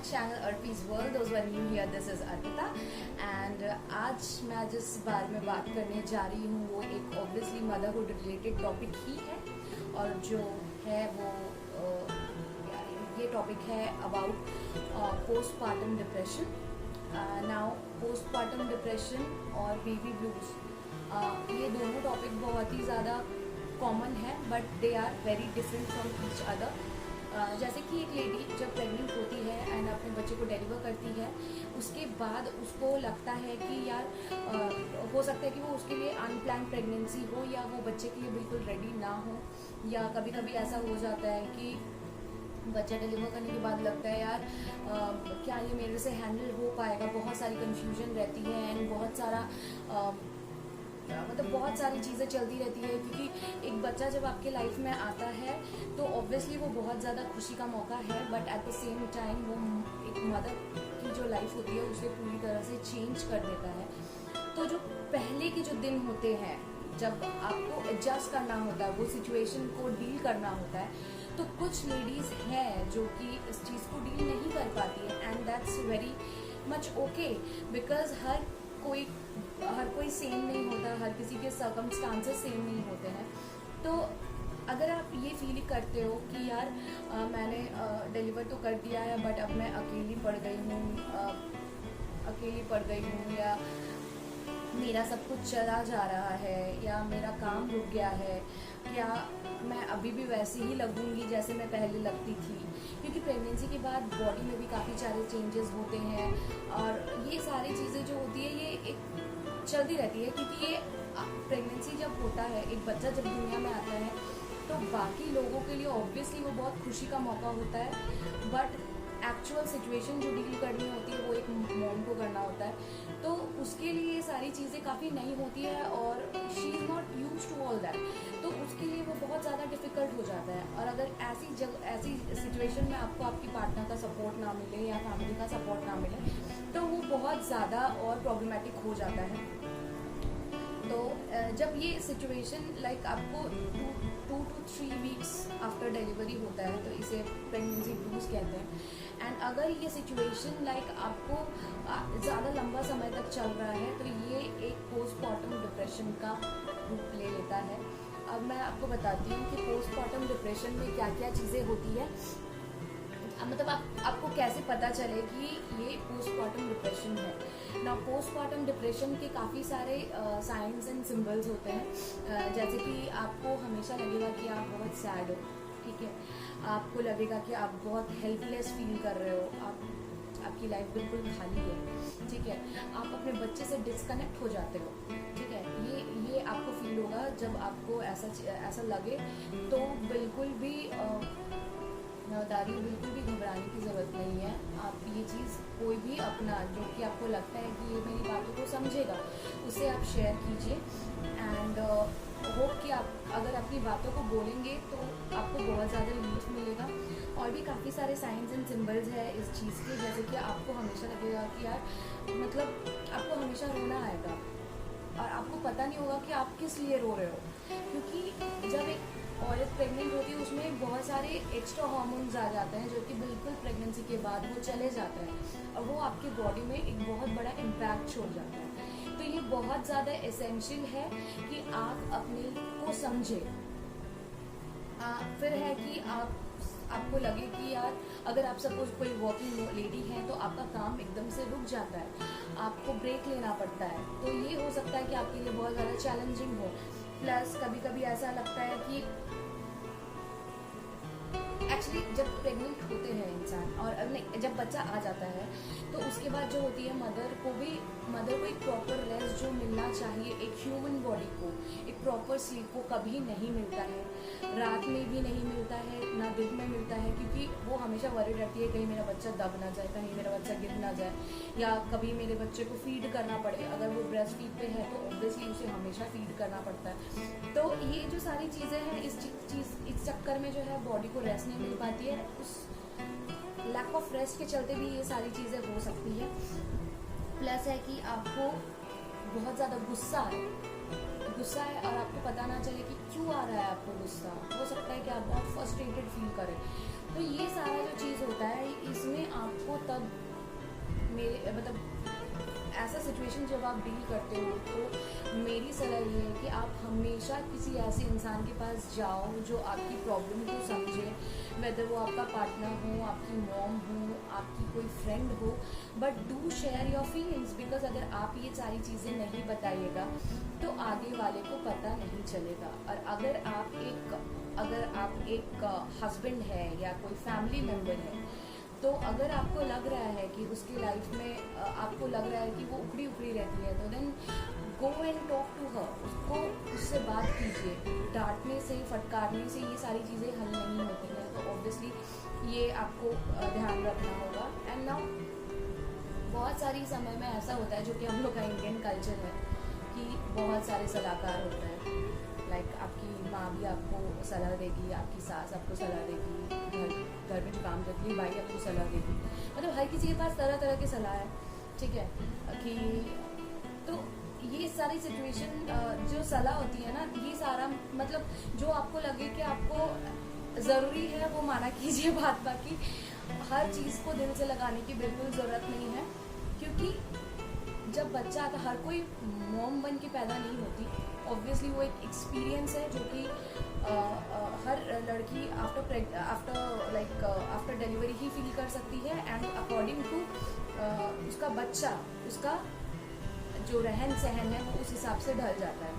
channel Arpi's World. Those who are new here, this is Arpita. And आज मैं जिस बारे में बात करने जा रही हूँ वो एक obviously motherhood related topic ही है, और जो है वो ये topic है about postpartum depression. Now postpartum depression और baby blues, ये दोनों topic बहुत ही ज़्यादा common है, but they are very different from each other. जैसे कि एक लेडी जब प्रेग्नेंट होती है एंड अपने बच्चे को डिलीवर करती है, उसके बाद उसको लगता है कि यार हो सकता है कि वो उसके लिए अनप्लान प्रेगनेंसी हो, या वो बच्चे के लिए बिल्कुल रेडी ना हो, या कभी कभी ऐसा हो जाता है कि बच्चा डिलीवर करने के बाद लगता है यार क्या ये मेरे से हैंडल हो पाएगा। बहुत सारी कन्फ्यूजन रहती है एंड बहुत सारा मतलब बहुत सारी चीज़ें चलती रहती है, क्योंकि एक बच्चा जब आपके लाइफ में आता है तो ऑब्वियसली वो बहुत ज़्यादा खुशी का मौका है, but at the same time वो एक मदर की जो लाइफ होती है उसे पूरी तरह से चेंज कर देता है। तो जो पहले के जो दिन होते हैं जब आपको एडजस्ट करना होता है, वो सिचुएशन को डील करना होता है, तो कुछ लेडीज़ हैं जो कि इस चीज़ को डील नहीं कर पाती है, and that's very much okay, because हर कोई सेम नहीं होता, हर किसी के सर्कमस्टांसेस सेम नहीं होते हैं। तो अगर आप ये फील करते हो कि यार मैंने डिलीवर तो कर दिया है बट अब मैं अकेली पड़ गई हूँ, या मेरा सब कुछ चला जा रहा है, या मेरा काम रुक गया है, क्या मैं अभी भी वैसे ही लगूंगी जैसे मैं पहले लगती थी, क्योंकि प्रेगनेंसी के बाद बॉडी में भी काफ़ी सारे चेंजेस होते हैं, और ये सारी चीज़ें जो होती है ये एक चलती रहती है। क्योंकि ये प्रेगनेंसी जब होता है, एक बच्चा जब दुनिया में आता है, तो बाकी लोगों के लिए ऑब्वियसली वो बहुत खुशी का मौका होता है, बट एक्चुअल सिचुएशन जो डील करनी होती है वो एक मॉम को करना होता है। तो उसके लिए ये सारी चीज़ें काफ़ी नई होती है, और she is not use to all that, तो उसके लिए वो बहुत ज़्यादा डिफ़िकल्ट हो जाता है। और अगर ऐसी सिचुएशन में आपको आपकी पार्टनर का सपोर्ट ना मिले या फैमिली का सपोर्ट ना मिले, तो वो बहुत ज़्यादा और प्रॉब्लमेटिक हो जाता है। तो जब ये सिचुएशन लाइक आपको 2 to 3 वीक्स आफ्टर डिलीवरी होता है, तो इसे प्रेगनेंसी ब्लूज कहते हैं। एंड अगर ये सिचुएशन लाइक आपको ज़्यादा लंबा समय तक चल रहा है, तो ये एक पोस्टमार्टम डिप्रेशन का रूप ले लेता है। अब मैं आपको बताती हूँ कि पोस्टमार्टम डिप्रेशन में क्या क्या चीज़ें होती है, मतलब आपको कैसे पता चले कि ये पोस्टमार्टम डिप्रेशन है ना। पोस्टमार्टम डिप्रेशन के काफ़ी सारे साइंस एंड सिंबल्स होते हैं, जैसे कि आपको हमेशा लगेगा कि आप बहुत सैड हो, ठीक है, आपको लगेगा कि आप बहुत हेल्पलेस फील कर रहे हो, आपकी लाइफ बिल्कुल खाली है, ठीक है, आप अपने बच्चे से डिस्कनेक्ट हो जाते हो, ठीक है, ये आपको फील होगा। जब आपको ऐसा लगे तो बिल्कुल भी मैं बता रही हूँ, बिल्कुल भी घबराने की ज़रूरत नहीं है। आप ये चीज़ कोई भी अपना जो कि आपको लगता है कि ये मेरी बातों को समझेगा, उसे आप शेयर कीजिए, एंड होप कि आप अगर अपनी बातों को बोलेंगे तो आपको बहुत ज़्यादा रिलीफ मिलेगा। और भी काफ़ी सारे साइंस एंड सिंबल्स है इस चीज़ के, जैसे कि आपको हमेशा लगेगा कि यार मतलब आपको हमेशा रोना आएगा, और आपको पता नहीं होगा कि आप किस लिए रो रहे हो, क्योंकि जब एक औरत प्रेग्नेंट होती है उसमें बहुत सारे एक्स्ट्रा हार्मोन्स आ जाते हैं जो कि बिल्कुल प्रेगनेंसी के बाद वो चले जाते हैं, और वो आपकी बॉडी में एक बहुत बड़ा इम्पैक्ट छोड़ जाता है। तो ये बहुत ज़्यादा एसेंशियल है कि आप अपने को समझें। फिर है कि आपको लगे कि यार अगर आप सपोज कोई वर्किंग लेडी है तो आपका काम एकदम से रुक जाता है, आपको ब्रेक लेना पड़ता है, तो ये हो सकता है कि आपके लिए बहुत ज़्यादा चैलेंजिंग हो। प्लस कभी कभी ऐसा लगता है कि एक्चुअली जब प्रेग्नेंट होते हैं इंसान, और जब बच्चा आ जाता है, तो उसके बाद जो होती है मदर को एक प्रॉपर रेस्ट जो मिलना चाहिए, एक ह्यूमन बॉडी को एक प्रॉपर स्लीप को कभी नहीं मिलता है, रात में भी नहीं मिलता है, ना दिन में मिलता है, क्योंकि वो हमेशा वरीड रहती है कहीं मेरा बच्चा दब ना जाए, कहीं मेरा बच्चा गिर ना जाए, या कभी मेरे बच्चे को फीड करना पड़े। अगर वो ब्रेस्ट फीड पे है तो ऑब्वियसली उसे हमेशा फीड करना पड़ता है। तो ये जो सारी चीज़ें हैं, इस चक्कर में जो है बॉडी को रेस्ट नहीं मिल पाती है, उस लैक ऑफ रेस्ट के चलते भी ये सारी चीज़ें हो सकती है। प्लस है कि आपको बहुत ज़्यादा गुस्सा है, गुस्सा है और आपको पता ना चले कि क्यों आ रहा है आपको गुस्सा, हो सकता है कि आप बहुत फ्रस्ट्रेटेड फील करें। तो ये सारा जो चीज़ होता है इसमें आपको तब मेरे मतलब ऐसा सिचुएशन जब आप डील करते हो तो मेरी सलाह ये है कि आप हमेशा किसी ऐसे इंसान के पास जाओ जो आपकी प्रॉब्लम को समझे, वेदर वो आपका पार्टनर हो, आपकी मॉम हो, आपकी कोई फ्रेंड हो, but do share your feelings, because अगर आप ये सारी चीज़ें नहीं बताइएगा तो आगे वाले को पता नहीं चलेगा। और अगर आप एक हस्बैंड है या कोई फैमिली मेम्बर है, तो अगर आपको लग रहा है कि उसकी लाइफ में आपको लग रहा है कि वो उखड़ी उखड़ी रहती है, तो then go and talk to her, उससे बात कीजिए। डांटने से, फटकारने से ये सारी चीज़ें हल नहीं होती हैं। तो ऑब्वियसली ये आपको ध्यान रखना होगा। एंड नाउ बहुत सारी समय में ऐसा होता है, जो कि हम लोग का इंडियन कल्चर है, कि बहुत सारे सलाहकार होते हैं। लाइक आपकी माँ भी आपको सलाह देगी, आपकी सास आपको सलाह देगी, घर में जो काम करती है भाई आपको सलाह देगी, मतलब हर किसी के पास तरह तरह की सलाह है, ठीक है। कि तो ये सारी सिचुएशन जो सलाह होती है ना, ये सारा मतलब जो आपको लगे कि आपको ज़रूरी है वो माना कीजिए बात, बाकी हर चीज़ को दिल से लगाने की बिल्कुल ज़रूरत नहीं है। क्योंकि जब बच्चा आता, हर कोई मॉम बन के पैदा नहीं होती, ऑब्वियसली वो एक एक्सपीरियंस है जो कि हर लड़की आफ्टर डिलीवरी ही फील कर सकती है। एंड अकॉर्डिंग टू उसका बच्चा, उसका जो रहन सहन है वो उस हिसाब से ढल जाता है।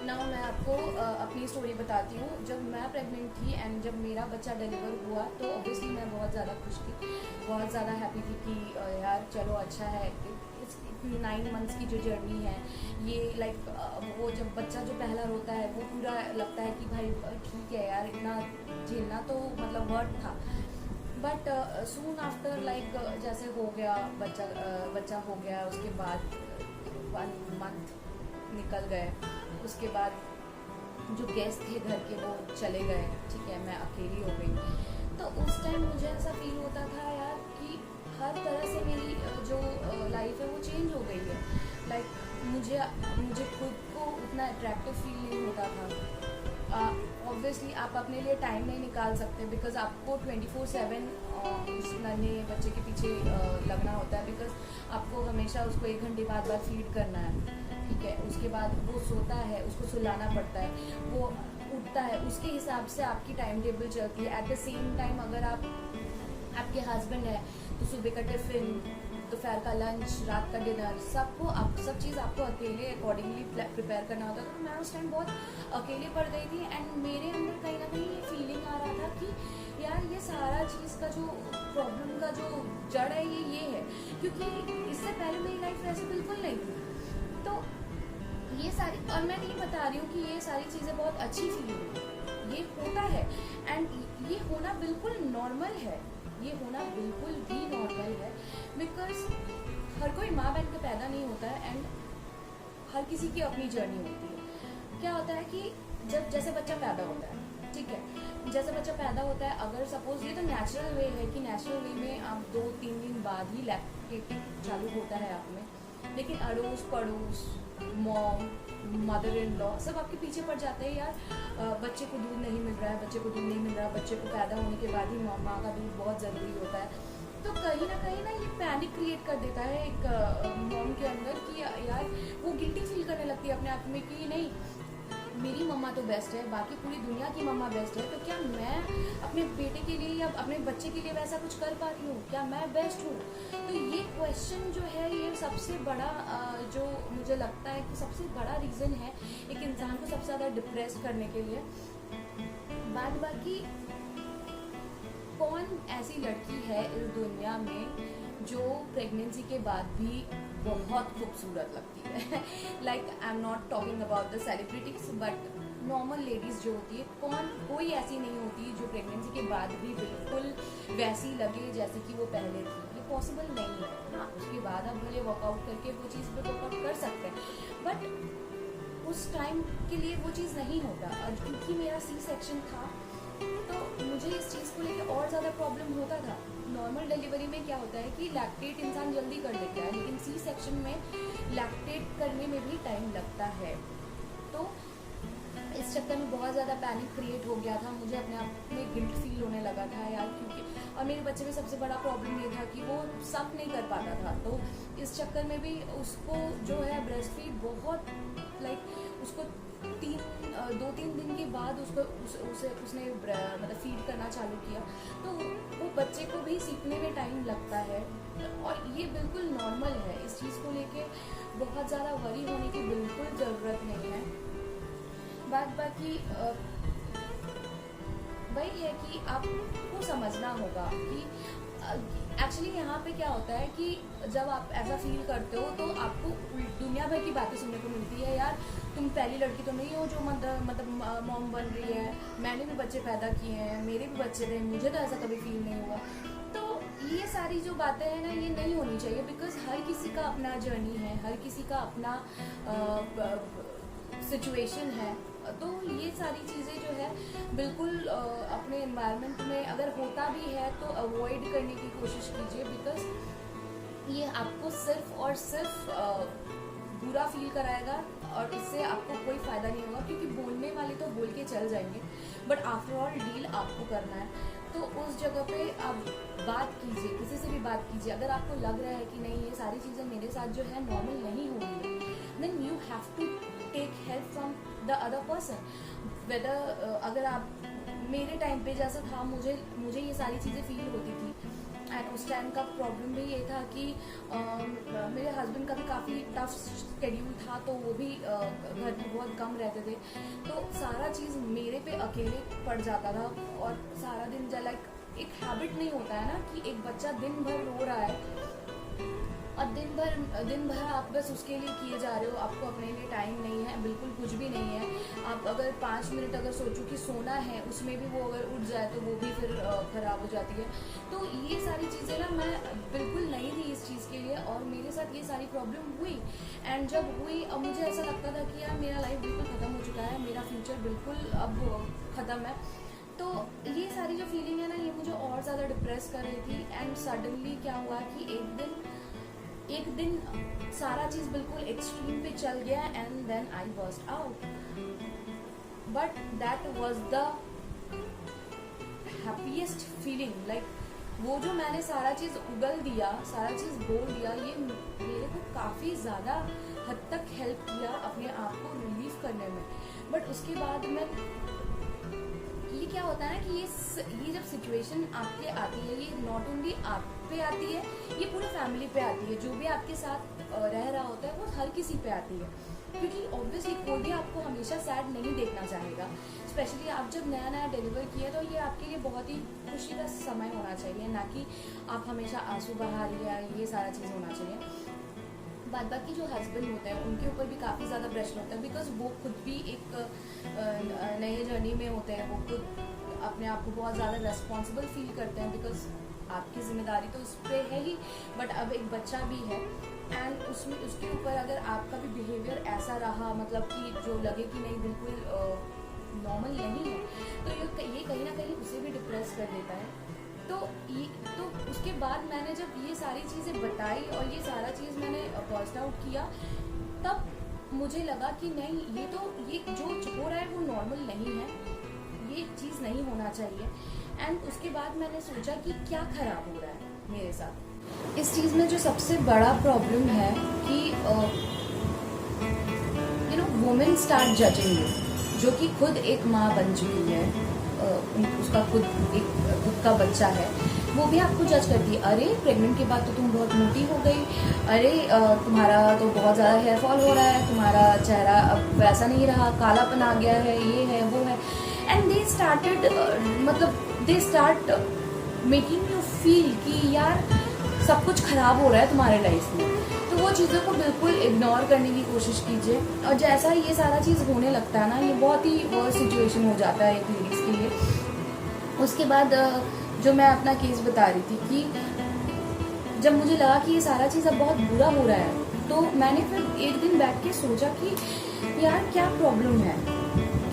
नाउ मैं आपको अपनी स्टोरी बताती हूँ। जब मैं प्रेग्नेंट थी एंड जब मेरा बच्चा डिलीवर हुआ तो ऑब्वियसली मैं बहुत ज़्यादा खुश थी, बहुत ज़्यादा हैप्पी थी कि यार चलो अच्छा है। 9 मंथ्स की जो जर्नी है ये, लाइक वो जब बच्चा जो पहला रोता है वो पूरा लगता है कि भाई ठीक है यार, इतना झेलना तो मतलब वर्थ था। बट सून आफ्टर, लाइक जैसे हो गया बच्चा हो गया, उसके बाद 1 मंथ निकल गए, उसके बाद जो गेस्ट थे घर के वो चले गए, ठीक है, मैं अकेली हो गई। तो उस टाइम मुझे ऐसा फील होता था यार कि हर तरह से मेरी जो लाइफ है वो चेंज हो गई है। लाइक मुझे खुद को उतना अट्रैक्टिव फील नहीं होता था। ऑब्वियसली आप अपने लिए टाइम नहीं निकाल सकते, बिकॉज आपको 24/7 उस नन्हे बच्चे के पीछे लगना होता है, बिकॉज आपको हमेशा उसको 1 घंटे बाद फीड करना है, ठीक है। उसके बाद वो सोता है, उसको सुलाना पड़ता है, वो उठता है, उसके हिसाब से आपकी टाइम टेबल चलती है। एट द सेम टाइम अगर आपके हस्बैंड है तो सुबह का टिफिन, दोपहर का लंच, रात का डिनर, सब चीज़ आपको अकेले अकॉर्डिंगली प्रिपेयर करना होता था। तो मैं उस टाइम बहुत अकेले पड़ गई थी एंड मेरे अंदर कहीं ना कहीं ये फीलिंग आ रहा था कि यार ये सारा चीज़ का जो प्रॉब्लम का जो जड़ है ये है, क्योंकि इससे पहले मेरी लाइफ ऐसे बिल्कुल नहीं थी। तो ये सारी, और मैं नहीं बता रही हूँ कि ये सारी चीज़ें बहुत अच्छी फीलिंग है, ये होता है एंड ये होना बिल्कुल नॉर्मल है, ये होना बिल्कुल भी नॉर्मल है। बिकॉज हर कोई माँ बहन के पैदा नहीं होता है एंड हर किसी की अपनी जर्नी होती है। क्या होता है कि जब जैसे बच्चा पैदा होता है, ठीक है, जैसे बच्चा पैदा होता है, अगर सपोज ये तो नेचुरल वे है कि नेचुरल वे में आप 2-3 दिन बाद ही लैक्टेटिंग चालू होता है आप में, लेकिन अड़ोस पड़ोस, मॉम, मदर इन लॉ सब आपके पीछे पड़ जाते हैं यार, बच्चे को दूध नहीं मिल रहा है, बच्चे को दूध नहीं मिल रहा है, बच्चे को पैदा होने के बाद ही माँ का दूध बहुत ज़रूरी होता है। तो कहीं ना ये पैनिक क्रिएट कर देता है एक मॉम के अंदर कि यार वो गिल्टी फील करने लगती है अपने आप में कि नहीं, मेरी मम्मा तो बेस्ट है, बाकी पूरी दुनिया की मम्मा बेस्ट है, तो क्या मैं अपने बेटे के लिए या अपने बच्चे के लिए वैसा कुछ कर पा रही हूँ, क्या मैं बेस्ट हूँ? तो ये क्वेश्चन जो है ये सबसे बड़ा जो मुझे लगता है कि सबसे बड़ा रीज़न है एक इंसान को सबसे ज़्यादा डिप्रेस करने के लिए। बाद बाकी कौन ऐसी लड़की है इस दुनिया में जो प्रेगनेंसी के बाद भी बहुत खूबसूरत लगती है। Like I am not talking about the celebrities, but normal ladies जो होती है, कोई ऐसी नहीं होती जो प्रेगनेंसी के बाद भी बिल्कुल वैसी लगे जैसे कि वो पहले थी। ये पॉसिबल नहीं है। हाँ, उसके बाद आप भले वर्कआउट करके वो चीज़ पे वर्कआउट कर सकते हैं, बट उस टाइम के लिए वो चीज़ नहीं होता। और क्योंकि मेरा सी सेक्शन था तो मुझे इस चीज़ को लेकर और ज़्यादा प्रॉब्लम होता था। नॉर्मल डिलीवरी में क्या होता है कि लैक्टेट इंसान जल्दी कर लेता है, लेकिन सी सेक्शन में लैक्टेट करने में भी टाइम लगता है। तो इस चक्कर में बहुत ज़्यादा पैनिक क्रिएट हो गया था, मुझे अपने आप में गिल्ट फील होने लगा था यार, क्योंकि और मेरे बच्चे में सबसे बड़ा प्रॉब्लम ये था कि वो सक नहीं कर पाता था। तो इस चक्कर में भी उसको जो है ब्रेस्ट फीड बहुत उसको 2-3 दिन के बाद उसने मतलब फीड करना चालू किया। तो वो बच्चे को भी सीखने में टाइम लगता है और ये बिल्कुल नॉर्मल है। इस चीज़ को लेके बहुत ज़्यादा वरी होने की बिल्कुल ज़रूरत नहीं है। बाकी वही है कि आपको समझना होगा कि एक्चुअली यहाँ पे क्या होता है कि जब आप ऐसा फील करते हो तो आपको दुनिया भर की बातें सुनने को मिलती है, यार तुम पहली लड़की तो नहीं हो जो मतलब मॉम बन रही है, मैंने भी बच्चे पैदा किए हैं, मेरे भी बच्चे रहे, मुझे तो ऐसा कभी फील नहीं हुआ। तो ये सारी जो बातें हैं ना, ये नहीं होनी चाहिए, बिकॉज हर किसी का अपना जर्नी है, हर किसी का अपना सिचुएशन है। तो ये सारी चीज़ें जो है बिल्कुल अपने एनवायरनमेंट में अगर होता भी है तो अवॉइड करने की कोशिश कीजिए, बिकॉज ये आपको सिर्फ और सिर्फ बुरा फील कराएगा और इससे आपको कोई फ़ायदा नहीं होगा, क्योंकि बोलने वाले तो बोल के चल जाएंगे, बट आफ्टर ऑल डील आपको करना है। तो उस जगह पे आप बात कीजिए, किसी से भी बात कीजिए। अगर आपको लग रहा है कि नहीं ये सारी चीज़ें मेरे साथ जो है नॉर्मल नहीं हो रही है, then you have to take help from the other person. Whether अगर आप मेरे टाइम पे जैसा था, मुझे ये सारी चीज़ें फील होती थी, एंड उस टाइम का प्रॉब्लम भी ये था कि मेरे हस्बैंड का भी काफ़ी टफ शेड्यूल था, तो वो भी घर में बहुत कम रहते थे, तो सारा चीज़ मेरे पे अकेले पड़ जाता था। और सारा दिन एक हैबिट नहीं होता है ना कि एक बच्चा दिन भर रो रहा है और दिन भर आप बस उसके लिए किए जा रहे हो, आपको अपने लिए टाइम नहीं है, बिल्कुल कुछ भी नहीं है। आप अगर 5 मिनट अगर सोचो कि सोना है, उसमें भी वो अगर उठ जाए तो वो भी फिर ख़राब हो जाती है। तो ये सारी चीज़ें ना, मैं बिल्कुल नहीं थी इस चीज़ के लिए, और मेरे साथ ये सारी प्रॉब्लम हुई। एंड जब हुई, अब मुझे ऐसा लगता था कि यार मेरा लाइफ बिल्कुल ख़त्म हो चुका है, मेरा फ्यूचर बिल्कुल अब ख़त्म है। तो ये सारी जो फीलिंग है ना, ये मुझे और ज़्यादा डिप्रेस कर रही थी। एंड सडनली क्या हुआ कि एक दिन सारा चीज़ बिल्कुल एक्सट्रीम पे चल गया, and then I burst out. But that was the happiest feeling. वो जो मैंने सारा चीज़ उगल दिया, सारा चीज़ बोल दिया, ये मेरे को काफ़ी ज़्यादा हद तक हेल्प किया अपने आप को रिलीव करने में। बट उसके बाद मैं, ये क्या होता है ना कि ये जब सिचुएशन आपके आती है, ये नॉट ओनली आप पे आती है, ये पूरे फैमिली पे आती है। जो भी आपके साथ रह रहा होता है वो हर किसी पे आती है, क्योंकि ऑब्वियसली कोई भी आपको हमेशा सैड नहीं देखना चाहेगा। स्पेशली आप जब नया डिलीवर किए, तो ये आपके लिए बहुत ही खुशी का समय होना चाहिए, ना कि आप हमेशा आंसू बहा रही है, ये सारा चीज़ होना चाहिए। बाकी जो हस्बैंड होते हैं उनके ऊपर भी काफ़ी ज़्यादा प्रेशर होता है, बिकॉज वो खुद भी एक नए जर्नी में होते हैं, वो खुद अपने आप को बहुत ज़्यादा रेस्पॉन्सिबल फील करते हैं, बिकॉज आपकी जिम्मेदारी तो उस पर है ही, बट अब एक बच्चा भी है। एंड उसके ऊपर अगर आपका भी बिहेवियर ऐसा रहा, मतलब कि जो लगे कि नहीं बिल्कुल नॉर्मल नहीं है, तो ये कहीं ना कहीं उसे भी डिप्रेस कर देता है। तो उसके बाद मैंने जब ये सारी चीज़ें बताई और ये सारा चीज़ मैंने बर्स्ट आउट किया, तब मुझे लगा कि नहीं, ये जो हो रहा है वो नॉर्मल नहीं है, ये चीज़ नहीं होना चाहिए। एंड उसके बाद मैंने सोचा कि क्या ख़राब हो रहा है मेरे साथ। इस चीज़ में जो सबसे बड़ा प्रॉब्लम है कि वुमेन स्टार्ट जजिंग यू, जो कि खुद एक माँ बन चुकी है, उसका खुद का बच्चा है, वो भी आपको जज करती है। अरे प्रेग्नेंट के बाद तो तुम बहुत मोटी हो गई, अरे तुम्हारा तो बहुत ज़्यादा हेयर फॉल हो रहा है, तुम्हारा चेहरा अब वैसा नहीं रहा, कालापन आ गया है, ये है वो है। And they start making you feel कि यार सब कुछ ख़राब हो रहा है तुम्हारे लाइफ में। तो वो चीज़ों को बिल्कुल इग्नोर करने की कोशिश कीजिए। और जैसा ये सारा चीज़ होने लगता है ना, ये बहुत ही वर्स्ट सिचुएशन हो जाता है एक लेडीज़ के लिए। उसके बाद जो मैं अपना केस बता रही थी कि जब मुझे लगा कि ये सारा चीज़ अब बहुत बुरा हो रहा है, तो मैंने फिर एक दिन बैठ के सोचा कि यार क्या प्रॉब्लम है,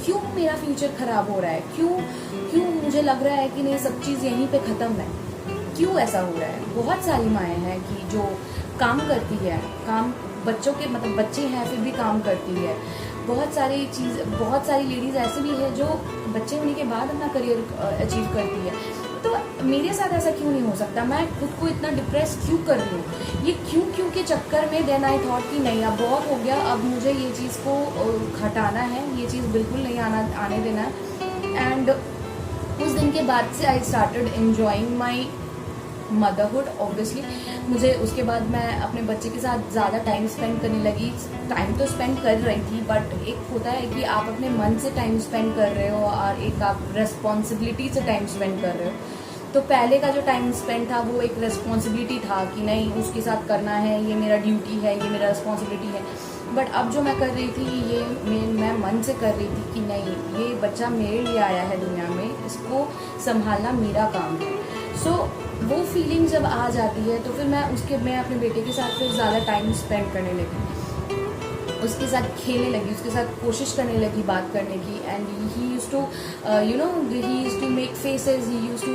क्यों मेरा फ्यूचर ख़राब हो रहा है, क्यों मुझे लग रहा है कि नहीं सब चीज़ यहीं पे ख़त्म है, क्यों ऐसा हो रहा है। बहुत सारी माएँ हैं कि जो काम करती है, काम बच्चों के मतलब बच्चे हैं फिर भी काम करती है, बहुत सारी लेडीज़ ऐसे भी है जो बच्चे होने के बाद अपना करियर अचीव करती है। तो मेरे साथ ऐसा क्यों नहीं हो सकता? मैं खुद को इतना डिप्रेस क्यों कर रही हूँ? ये क्यों के चक्कर में देन आई थॉट कि नहीं, अब बहुत हो गया, अब मुझे ये चीज़ को हटाना है, ये चीज़ बिल्कुल नहीं आने देना है। एंड उस दिन के बाद से I started enjoying my motherhood. Obviously मुझे उसके बाद मैं अपने बच्चे के साथ ज़्यादा टाइम स्पेंड करने लगी। टाइम तो स्पेंड कर रही थी, बट एक होता है कि आप अपने मन से टाइम स्पेंड कर रहे हो और एक आप रेस्पॉन्सिबिलिटी से टाइम स्पेंड कर रहे हो। तो पहले का जो टाइम स्पेंड था वो एक रेस्पॉन्सिबिलिटी था कि नहीं, उसके साथ करना है, ये मेरा ड्यूटी है, ये मेरा रेस्पॉन्सिबिलिटी है। बट अब जो मैं कर रही थी, ये मैं मन से कर रही थी कि नहीं, ये बच्चा मेरे लिए आया है दुनिया में, इसको संभालना मेरा काम है। सो वो फीलिंग जब आ जाती है तो फिर मैं अपने बेटे के साथ फिर ज़्यादा टाइम स्पेंड करने लगी, उसके साथ खेलने लगी, उसके साथ कोशिश करने लगी बात करने की। And he used to he used to make faces, he used to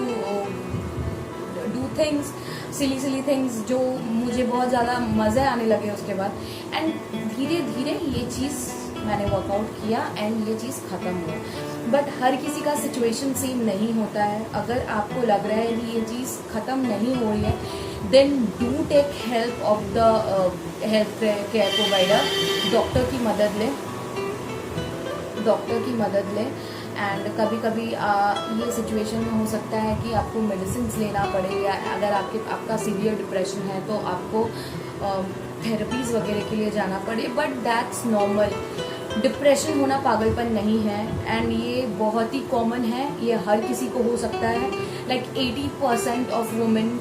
do things, silly things, जो मुझे बहुत ज़्यादा मज़े आने लगे उसके बाद। एंड धीरे धीरे ये चीज़ मैंने वर्कआउट किया एंड ये चीज़ ख़त्म हुआ। बट हर किसी का सिचुएशन सेम नहीं होता है। अगर आपको लग रहा है कि ये चीज़ ख़त्म नहीं हो रही है, then do take help of the health care provider. Doctor की मदद लें। एंड कभी कभी ये सिचुएशन में हो सकता है कि आपको मेडिसिन लेना पड़े, या अगर आपका सीवियर डिप्रेशन है तो आपको थेरेपीज़ वगैरह के लिए जाना पड़े। But that's normal. डिप्रेशन होना पागलपन नहीं है, एंड ये बहुत ही कॉमन है, ये हर किसी को हो सकता है। लाइक 80% ऑफ वुमेन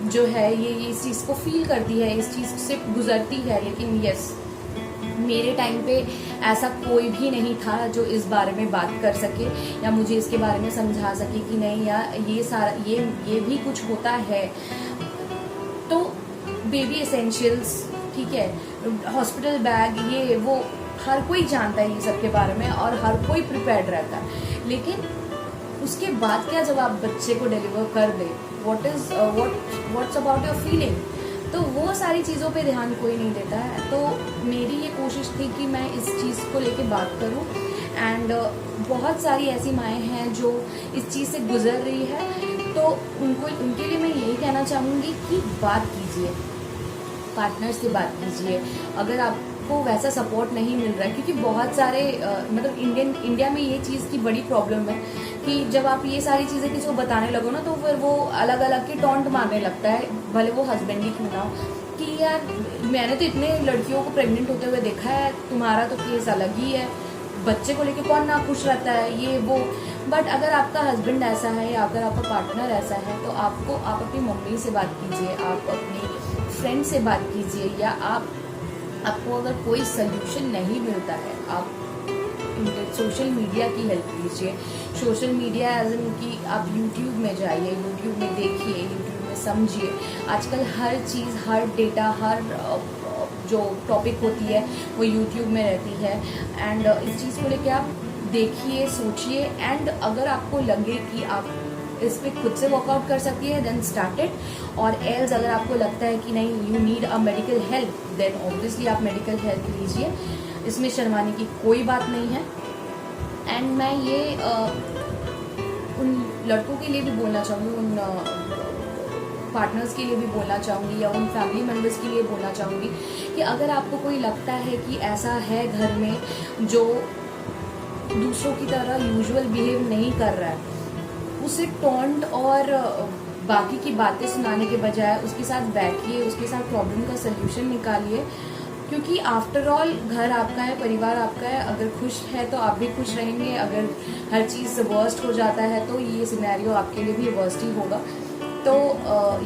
जो है ये इस चीज़ को फील करती है, इस चीज़ से गुजरती है। लेकिन यस, मेरे टाइम पे ऐसा कोई भी नहीं था जो इस बारे में बात कर सके या मुझे इसके बारे में समझा सके कि नहीं यार, ये सारा ये भी कुछ होता है। तो बेबी एसेंशियल्स, ठीक है, हॉस्पिटल बैग, ये वो हर कोई जानता है ये सब के बारे में और हर कोई प्रिपेयर्ड रहता है। लेकिन उसके बाद क्या, जब आप बच्चे को डिलीवर कर दे, व्हाट्स अबाउट योर फीलिंग, तो वो सारी चीज़ों पे ध्यान कोई नहीं देता है। तो मेरी ये कोशिश थी कि मैं इस चीज़ को लेके बात करूं। एंड बहुत सारी ऐसी माएँ हैं जो इस चीज़ से गुजर रही है, तो उनके लिए मैं यही कहना चाहूँगी कि बात कीजिए, पार्टनर से बात कीजिए। अगर आपको वैसा सपोर्ट नहीं मिल रहा है, क्योंकि बहुत सारे मतलब इंडिया में ये चीज़ की बड़ी प्रॉब्लम है कि जब आप ये सारी चीज़ें किसी को बताने लगो ना, तो फिर वो अलग अलग की टॉन्ट मारने लगता है, भले वो हस्बैंड ही क्यों ना हो, कि यार मैंने तो इतने लड़कियों को प्रेग्नेंट होते हुए देखा है, तुम्हारा तो केस अलग ही है, बच्चे को लेके कौन ना खुश रहता है, ये वो। बट अगर आपका हस्बैंड ऐसा है या अगर आपका पार्टनर ऐसा है, तो आप अपनी मम्मी से बात कीजिए, आप अपनी फ्रेंड से बात कीजिए, या आपको अगर कोई सोल्यूशन नहीं मिलता है, आप सोशल मीडिया की हेल्प लीजिए। सोशल मीडिया एज इन कि आप यूट्यूब में जाइए, यूट्यूब में देखिए, यूट्यूब में समझिए। आजकल हर चीज़, हर डेटा, हर जो टॉपिक होती है वो यूट्यूब में रहती है। एंड इस चीज़ को लेके आप देखिए, सोचिए, एंड अगर आपको लगे कि आप इस पे खुद से वर्कआउट कर सकती है, देन स्टार्ट इट। और एल्स अगर आपको लगता है कि नहीं, you need a medical help, then obviously आप मेडिकल हेल्प लीजिए। इसमें शर्माने की कोई बात नहीं है। एंड मैं ये उन लड़कों के लिए भी बोलना चाहूँगी, उन पार्टनर्स के लिए भी बोलना चाहूँगी, या उन फैमिली मेम्बर्स के लिए बोलना चाहूँगी कि अगर आपको कोई लगता है कि ऐसा है घर में जो दूसरों की तरह यूजुअल बिहेव नहीं कर रहा है, उसे टॉन्ट और बाकी की बातें सुनाने के बजाय उसके साथ बैठिए, उसके साथ प्रॉब्लम का सल्यूशन निकालिए। क्योंकि आफ्टर ऑल घर आपका है, परिवार आपका है। अगर खुश है तो आप भी खुश रहेंगे, अगर हर चीज़ वर्स्ट हो जाता है तो ये सिनेरियो आपके लिए भी वर्स्ट ही होगा। तो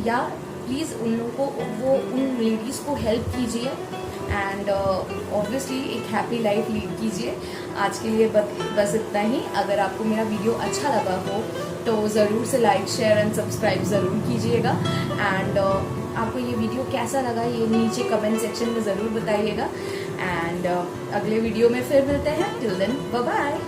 या प्लीज़ उन लेडीज़ को हेल्प कीजिए, एंड ऑब्वियसली एक हैप्पी लाइफ लीड कीजिए। आज के लिए बस इतना ही। अगर आपको मेरा वीडियो अच्छा लगा हो तो ज़रूर से लाइक, शेयर एंड सब्सक्राइब ज़रूर कीजिएगा। एंड आपको ये वीडियो कैसा लगा ये नीचे कमेंट सेक्शन में ज़रूर बताइएगा। एंड अगले वीडियो में फिर मिलते हैं। Till then bye bye.